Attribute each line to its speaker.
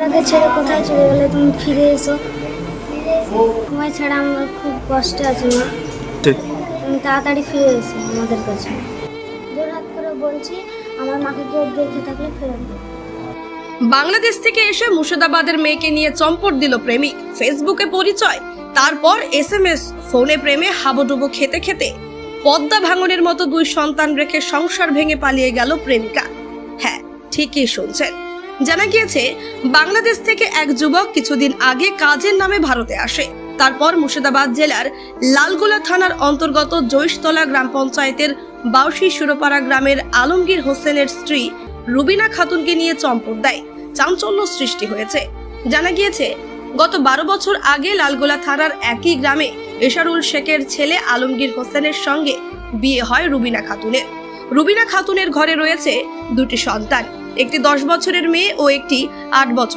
Speaker 1: আমাদের ছেড়ে কোথায় চলে গেলে, তুমি ফিরে এসো। তোমায় ছাড়া আমরা খুব কষ্টে আছি মা, তুমি তাড়াতাড়ি ফিরে এসো আমাদের কাছে। জোরহাত করে বলছি, আমার মাকে কেউ দেখে থাকলে ফেরত দেবে।
Speaker 2: বাংলাদেশ থেকে এসে মুর্শিদাবাদের মেয়েকে নিয়ে চম্পট দিল প্রেমিক। ফেসবুকে পরিচয়, তারপর SMS, ফোনে প্রেমে হাবুডুবু খেতে খেতে পদ্মা ভাঙনের মতো 2 সন্তান রেখে সংসার ভেঙে পালিয়ে গেল প্রেমিকা। হ্যাঁ, ঠিকই শুনছেন। জানা গিয়েছে বাংলাদেশ থেকে এক যুবক কিছুদিন আগে কাজের নামে ভারতে আসে। তারপর মুর্শিদাবাদ জেলার লালগোলা থানার অন্তর্গত জৈশতলা গ্রাম পঞ্চায়েতের বাউশি সুরপাড়া গ্রামের আলমগীর হোসেনের স্ত্রী রুবিনা খাতুনকে নিয়ে চম্পট দেয়। চাঞ্চল্য সৃষ্টি হয়েছে। জানা গিয়েছে গত 12 বছর আগে লালগোলা থানার একই গ্রামে এশারুল শেখের ছেলে আলমগীর হোসেনের সঙ্গে বিয়ে হয় রুবিনা খাতুনের। রুবিনা খাতুনের ঘরে রয়েছে 2টি সন্তান, একটি 10 বছরের মেয়ে ও একটি 8 বছরের।